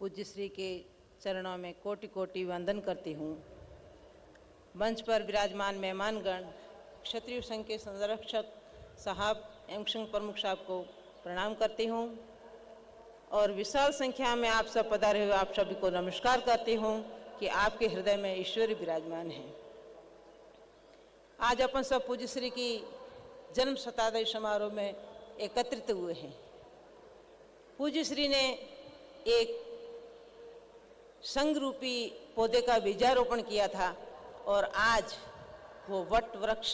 पूज्य श्री के चरणों में कोटि कोटि वंदन करती हूँ। मंच पर विराजमान मेहमानगण, क्षत्रिय संघ के संरक्षक साहब एवं संघ प्रमुख साहब को प्रणाम करती हूँ और विशाल संख्या में आप सब पधारे हुए आप सभी को नमस्कार करती हूँ कि आपके हृदय में ईश्वरी विराजमान है। आज अपन सब पूज्य श्री की जन्म शताब्दी समारोह में एकत्रित हुए हैं। पूज्य श्री ने एक संघ रूपी पौधे का बीजारोपण किया था और आज वो वट वृक्ष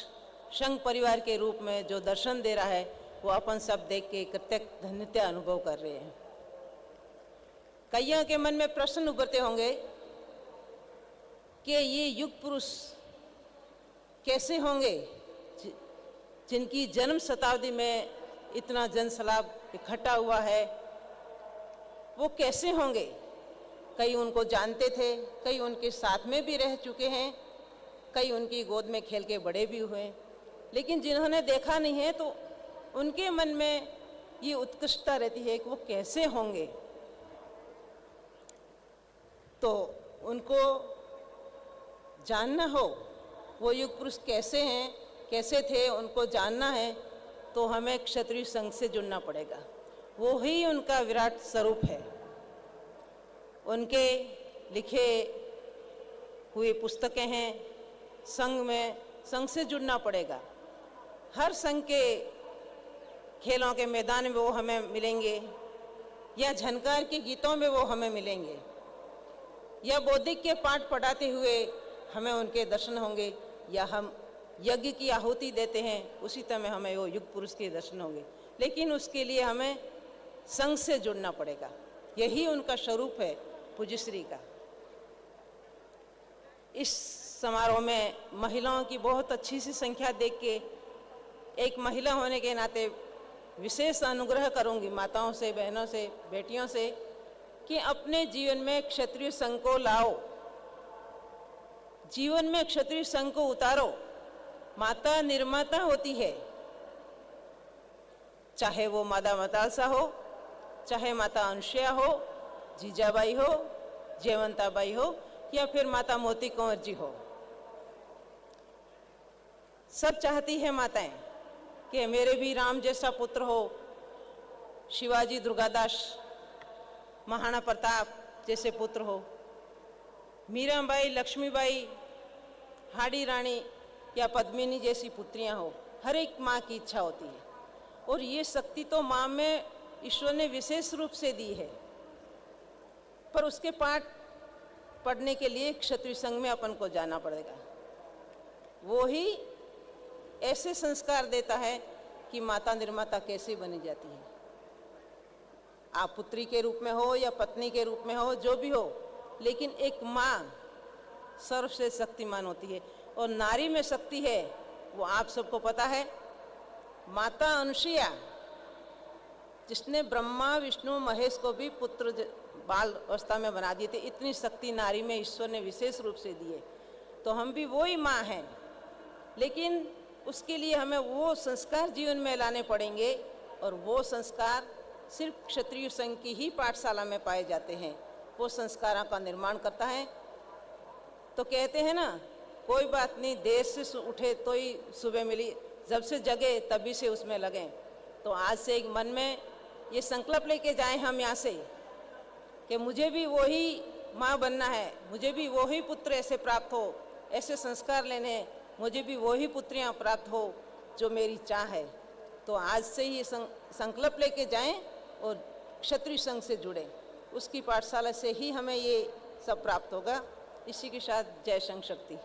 संघ परिवार के रूप में जो दर्शन दे रहा है वो अपन सब देख के कृतज्ञ धन्यता अनुभव कर रहे हैं। कईयों के मन में प्रश्न उभरते होंगे कि ये युग पुरुष कैसे होंगे जिनकी जन्म शताब्दी में इतना जनसलाब इकट्ठा हुआ है, वो कैसे होंगे। कई उनको जानते थे, कई उनके साथ में भी रह चुके हैं, कई उनकी गोद में खेल के बड़े भी हुए, लेकिन जिन्होंने देखा नहीं है तो उनके मन में ये उत्कृष्टता रहती है कि वो कैसे होंगे। तो उनको जानना हो वो युग पुरुष कैसे हैं, कैसे थे, उनको जानना है तो हमें क्षत्रिय संघ से जुड़ना पड़ेगा। वो ही उनका विराट स्वरूप है। उनके लिखे हुए पुस्तकें हैं, संघ से जुड़ना पड़ेगा। हर संघ के खेलों के मैदान में वो हमें मिलेंगे या झनकार के गीतों में वो हमें मिलेंगे या बौद्धिक के पाठ पढ़ाते हुए हमें उनके दर्शन होंगे या हम यज्ञ की आहुति देते हैं उसी तरह हमें वो युग पुरुष के दर्शन होंगे। लेकिन उसके लिए हमें संघ से जुड़ना पड़ेगा। यही उनका स्वरूप है पूज्य श्री का। इस समारोह में महिलाओं की बहुत अच्छी सी संख्या देख के एक महिला होने के नाते विशेष अनुग्रह करूंगी माताओं से, बहनों से, बेटियों से कि अपने जीवन में क्षत्रिय संघ को लाओ, जीवन में क्षत्रिय संघ को उतारो। माता निर्माता होती है, चाहे वो माता मतालसा हो, चाहे माता अनुसुईया हो, जीजाबाई हो, जयवंताबाई हो या फिर माता मोती कंवर जी हो। सब चाहती है माताएं कि मेरे भी राम जैसा पुत्र हो, शिवाजी, दुर्गादास, महाराणा प्रताप जैसे पुत्र हो, मीराबाई, लक्ष्मीबाई, हाड़ी रानी या पद्मिनी जैसी पुत्रियां हो। हर एक माँ की इच्छा होती है और ये शक्ति तो माँ में ईश्वर ने विशेष रूप से दी है, पर उसके पाठ पढ़ने के लिए क्षत्रिय संघ में अपन को जाना पड़ेगा। वो ही ऐसे संस्कार देता है कि माता निर्माता कैसे बनी जाती है। आप पुत्री के रूप में हो या पत्नी के रूप में हो, जो भी हो, लेकिन एक माँ सर्वश्रेष्ठ शक्तिमान होती है और नारी में शक्ति है वो आप सबको पता है। माता अनुसुईया जिसने ब्रह्मा, विष्णु, महेश को भी पुत्र बाल अवस्था में बना दिए थे, इतनी शक्ति नारी में ईश्वर ने विशेष रूप से दी है। तो हम भी वो ही माँ हैं, लेकिन उसके लिए हमें वो संस्कार जीवन में लाने पड़ेंगे और वो संस्कार सिर्फ क्षत्रिय संघ की ही पाठशाला में पाए जाते हैं। वो संस्कारों का निर्माण करता है। तो कहते हैं ना, कोई बात नहीं, देर से उठे तो ही सुबह मिली, जब से जगे तभी से उसमें लगें। तो आज से एक मन में ये संकल्प लेके जाएं हम यहाँ से कि मुझे भी वही माँ बनना है, मुझे भी वही पुत्र ऐसे प्राप्त हो, ऐसे संस्कार लेने हैं, मुझे भी वही पुत्रियाँ प्राप्त हो जो मेरी चाह है। तो आज से ही संकल्प लेके जाएं और क्षत्रिय संघ से जुड़ें। उसकी पाठशाला से ही हमें ये सब प्राप्त होगा। इसी के साथ जय संघ शक्ति।